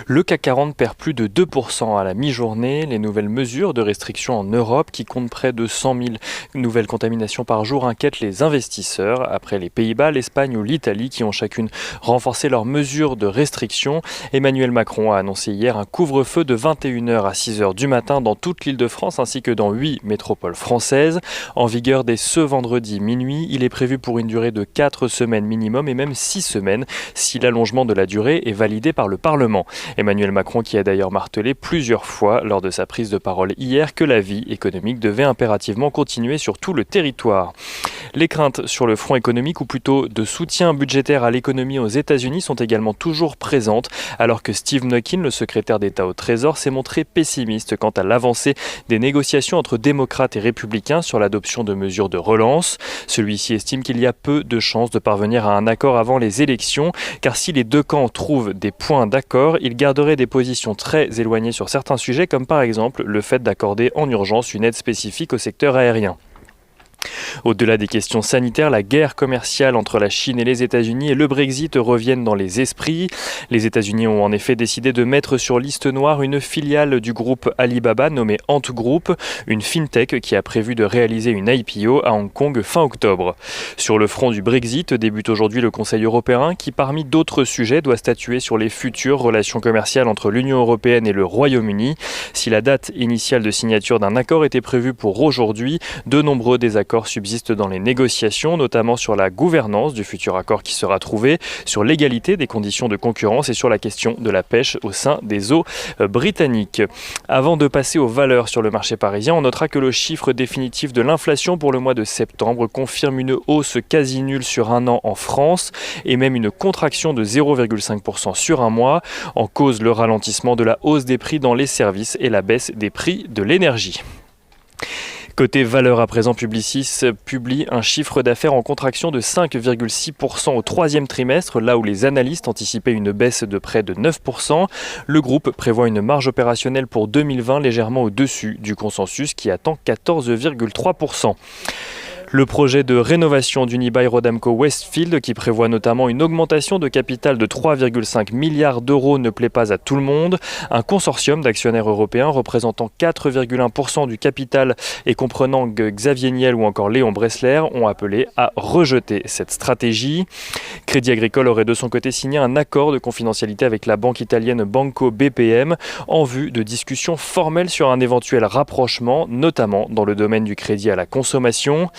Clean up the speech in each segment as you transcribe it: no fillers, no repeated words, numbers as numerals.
Le CAC 40 perd plus de 2% à la mi-journée. Les nouvelles mesures de restriction en Europe, qui comptent près de 100 000 nouvelles contaminations par jour, inquiètent les investisseurs. Après les Pays-Bas, l'Espagne ou l'Italie, qui ont chacune renforcé leurs mesures de restriction, Emmanuel Macron a annoncé hier un couvre-feu de 21h à 6h du matin dans toute l'Île-de-France ainsi que dans 8 métropoles françaises. En vigueur dès ce vendredi minuit, il est prévu pour une durée de 4 semaines minimum et même 6 semaines si l'allongement de la durée est validé par le Parlement. Emmanuel Macron qui a d'ailleurs martelé plusieurs fois lors de sa prise de parole hier que la vie économique devait impérativement continuer sur tout le territoire. Les craintes sur le front économique ou plutôt de soutien budgétaire à l'économie aux États-Unis sont également toujours présentes alors que Steve Mnuchin, le secrétaire d'État au Trésor, s'est montré pessimiste quant à l'avancée des négociations entre démocrates et républicains sur l'adoption de mesures de relance. Celui-ci estime qu'il y a peu de chances de parvenir à un accord avant les élections car si les deux camps trouvent des points d'accord, ils garderaient des positions très éloignées sur certains sujets comme par exemple le fait d'accorder en urgence une aide spécifique au secteur aérien. Au-delà des questions sanitaires, la guerre commerciale entre la Chine et les États-Unis et le Brexit reviennent dans les esprits. Les États-Unis ont en effet décidé de mettre sur liste noire une filiale du groupe Alibaba nommée Ant Group, une fintech qui a prévu de réaliser une IPO à Hong Kong fin octobre. Sur le front du Brexit débute aujourd'hui le Conseil européen qui, parmi d'autres sujets, doit statuer sur les futures relations commerciales entre l'Union européenne et le Royaume-Uni. Si la date initiale de signature d'un accord était prévue pour aujourd'hui, de nombreux désaccords subsistent dans les négociations, notamment sur la gouvernance du futur accord qui sera trouvé, sur l'égalité des conditions de concurrence et sur la question de la pêche au sein des eaux britanniques. Avant de passer aux valeurs sur le marché parisien, on notera que le chiffre définitif de l'inflation pour le mois de septembre confirme une hausse quasi nulle sur un an en France et même une contraction de 0,5% sur un mois. En cause, le ralentissement de la hausse des prix dans les services et la baisse des prix de l'énergie. Côté valeurs à présent, Publicis publie un chiffre d'affaires en contraction de 5,6% au troisième trimestre, là où les analystes anticipaient une baisse de près de 9%. Le groupe prévoit une marge opérationnelle pour 2020 légèrement au-dessus du consensus qui attend 14,3%. Le projet de rénovation d'Unibail-Rodamco Westfield, qui prévoit notamment une augmentation de capital de 3,5 milliards d'euros, ne plaît pas à tout le monde. Un consortium d'actionnaires européens représentant 4,1% du capital et comprenant Xavier Niel ou encore Léon Bressler ont appelé à rejeter cette stratégie. Crédit Agricole aurait de son côté signé un accord de confidentialité avec la banque italienne Banco BPM en vue de discussions formelles sur un éventuel rapprochement, notamment dans le domaine du crédit à la consommation.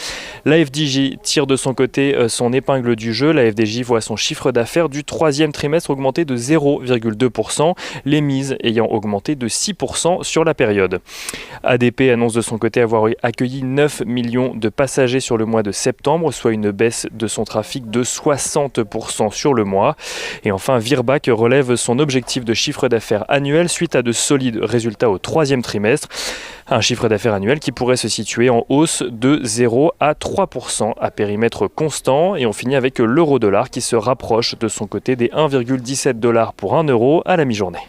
La FDJ tire de son côté son épingle du jeu. La FDJ voit son chiffre d'affaires du troisième trimestre augmenter de 0,2%, les mises ayant augmenté de 6% sur la période. ADP annonce de son côté avoir accueilli 9 millions de passagers sur le mois de septembre, soit une baisse de son trafic de 60% sur le mois. Et enfin, Virbac relève son objectif de chiffre d'affaires annuel suite à de solides résultats au troisième trimestre. Un chiffre d'affaires annuel qui pourrait se situer en hausse de 0 à 3% à périmètre constant. Et on finit avec l'euro-dollar qui se rapproche de son côté des 1,17 $ pour 1 euro à la mi-journée.